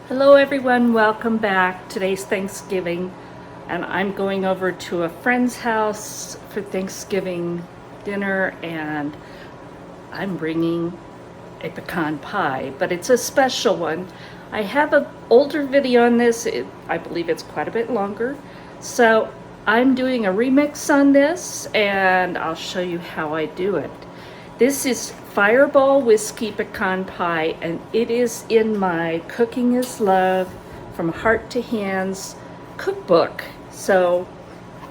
Hello everyone, welcome back. Today's Thanksgiving and I'm going over to a friend's house for Thanksgiving dinner, and I'm bringing a pecan pie, but it's a special one. I have an older video on this. I believe it's quite a bit longer. So I'm doing a remix on this and I'll show you how I do it. This is Fireball Whiskey Pecan Pie, and it is in my Cooking is Love From Heart to Hands cookbook. So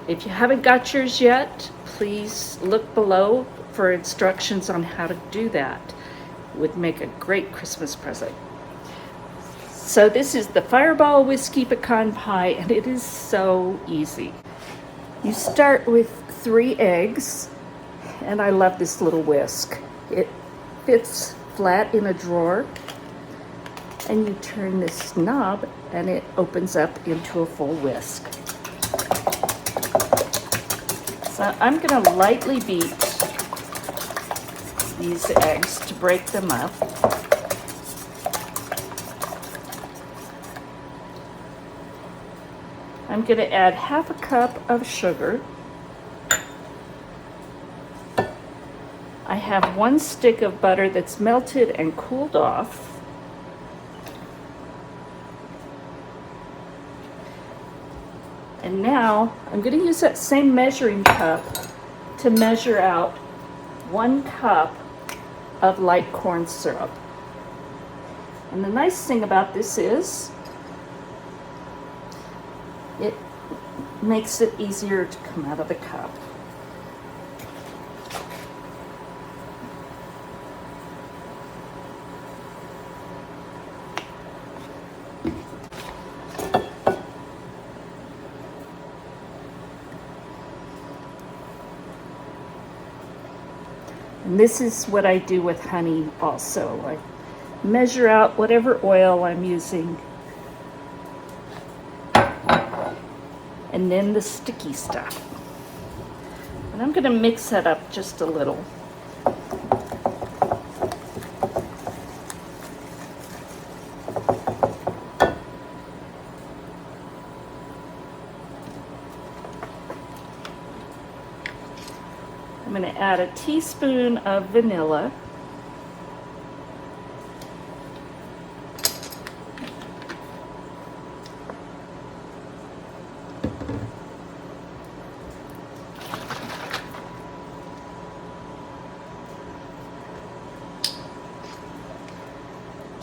if you haven't got yours yet, please look below for instructions on how to do that. It would make a great Christmas present. So this is the Fireball Whiskey Pecan Pie, and it is so easy. You start with 3 eggs. And I love this little whisk. It fits flat in a drawer, and you turn this knob and it opens up into a full whisk. So I'm going to lightly beat these eggs to break them up. I'm going to add 1/2 cup of sugar. I have 1 stick of butter that's melted and cooled off. And now I'm going to use that same measuring cup to measure out 1 cup of light corn syrup. And the nice thing about this is it makes it easier to come out of the cup. And this is what I do with honey also. I measure out whatever oil I'm using. And then the sticky stuff. And I'm going to mix that up just a little. I'm going to add a teaspoon of vanilla.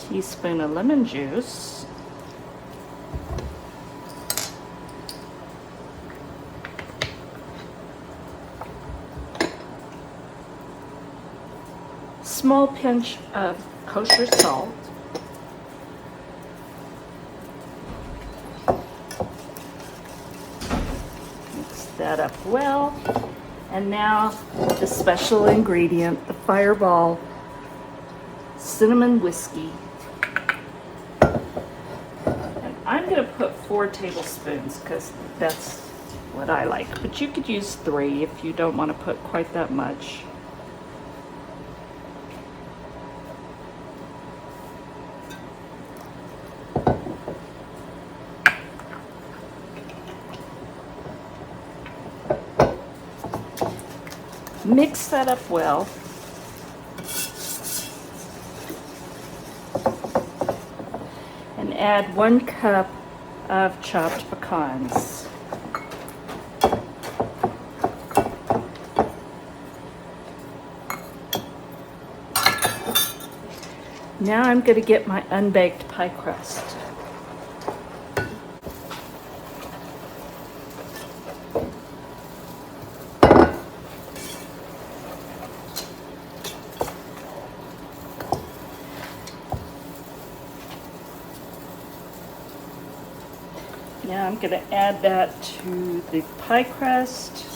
Teaspoon of lemon juice. Small pinch of kosher salt. Mix that up well. And now the special ingredient, the Fireball cinnamon whiskey. And I'm going to put 4 tablespoons because that's what I like. But you could use 3 if you don't want to put quite that much. Mix that up well. And add 1 cup of chopped pecans. Now I'm going to get my unbaked pie crust. Now I'm going to add that to the pie crust.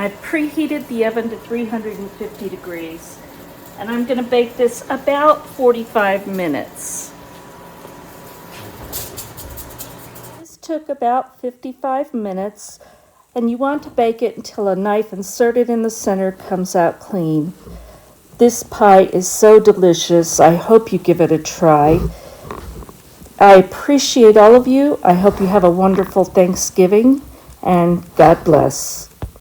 I've preheated the oven to 350 degrees, and I'm going to bake this about 45 minutes. This took about 55 minutes, and you want to bake it until a knife inserted in the center comes out clean. This pie is so delicious. I hope you give it a try. I appreciate all of you. I hope you have a wonderful Thanksgiving, and God bless.